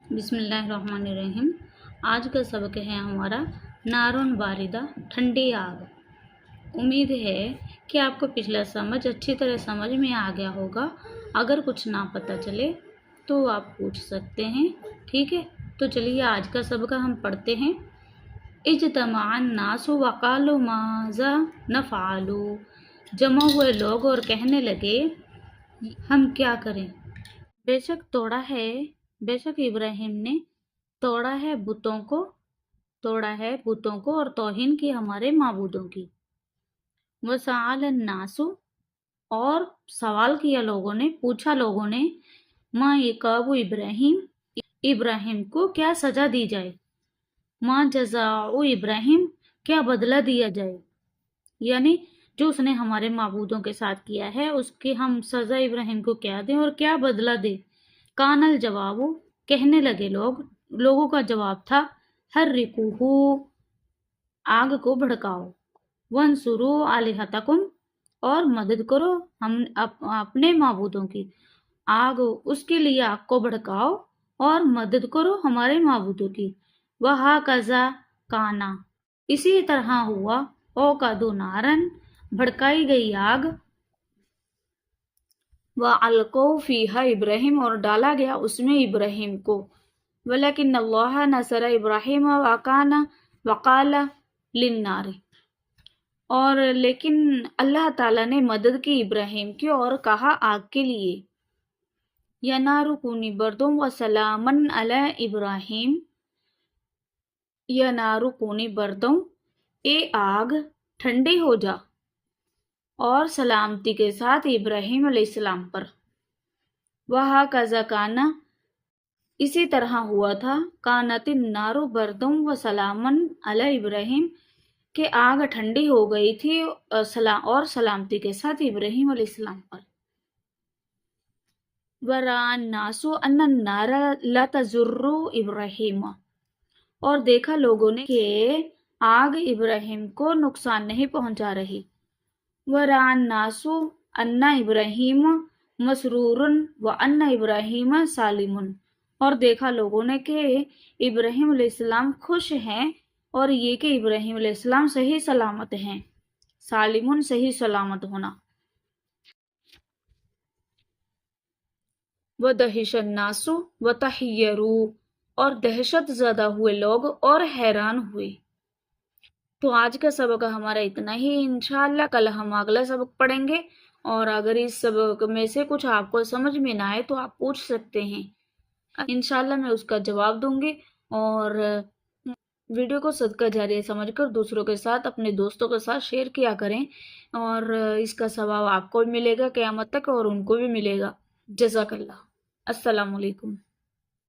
बिस्मिल्लाहिर्रहमानिर्रहीम। आज का सबक है हमारा नारुन बारिदा, ठंडी आग। उम्मीद है कि आपको पिछला समझ अच्छी तरह समझ में आ गया होगा। अगर कुछ ना पता चले तो आप पूछ सकते हैं, ठीक है। तो चलिए आज का सबक हम पढ़ते हैं। इज्तमाअन नासु वक़ालू माज़ा नफ़अलू। जमा हुए लोग और कहने लगे हम क्या करें। बेशक इब्राहिम ने तोड़ा है बुतों को और तौहीन की हमारे माबूदों की। वसअल अन्नासु, और सवाल किया लोगों ने, पूछा लोगों ने, माँ यक़ाबु इब्राहिम को क्या सजा दी जाए। माँ जज़ाउ इब्राहिम, क्या बदला दिया जाए, यानी जो उसने हमारे माबूदों के साथ किया है उसकी हम सजा इब्राहिम को क्या दें और क्या बदला दें। कानल जवाबु, कहने लगे लोगों का जवाब था हर्रिकुहु, आग को भड़काओ, वंसुरु आलिहतकुम, और मदद करो हम अपने माबूदों की। आग, उसके लिए आग को भड़काओ और मदद करो हमारे माबूदों की। वहा कज़ा काना, इसी तरह हुआ। ओ कदू नारन, भड़काई गई आग। व अलको फीहा इब्राहिम, और डाला गया उसमें इब्राहिम को। वलकिन अल्लाह नसर इब्राहिम वकाला लिन्नारी, और लेकिन अल्लाह ताला ने मदद की इब्राहिम की और कहा आग के लिए। यनारु कूनी बर्दुम व सलामन अला इब्राहिम। यनारु कूनी बर्दुम, ए आग ठंडी हो जा, और सलामती के साथ इब्राहिम अलैहिस्सलाम पर। वहा कज़ा काना, इसी तरह हुआ था। कानतिन नारु बर्दुम व सलामन अला इब्राहिम, के आग ठंडी हो गई थी और सलामती के साथ इब्राहिम अलैहिस्सलाम पर। वरान नासु अन्नन नारा ला तजुर्रु इब्राहिम, और देखा लोगों ने कि आग इब्राहिम को नुकसान नहीं पहुंचा रही। वरान नासु अन्ना इब्राहिम मसरूरन व अन्ना इब्राहिम सालिमुन, और देखा लोगों ने कि इब्राहिम अलैहिस्सलाम खुश हैं और ये कि इब्राहिम अलैहिस्सलाम सही सलामत हैं। सालिमुन, सही सलामत होना। व दहिशन नासु व तहियरू, और दहशत ज़दा हुए लोग और हैरान हुए। तो आज का सबक हमारा इतना ही। इंशाअल्लाह कल हम अगला सबक पढ़ेंगे, और अगर इस सबक में से कुछ आपको समझ में ना आए तो आप पूछ सकते हैं। इंशाअल्लाह मैं उसका जवाब दूंगी। और वीडियो को सदका जारिया समझकर दूसरों के साथ, अपने दोस्तों के साथ शेयर किया करें, और इसका सवाब आपको भी मिलेगा क़यामत तक और उनको भी मिलेगा। जज़ाकल्लाह। अस्सलामु अलैकुम।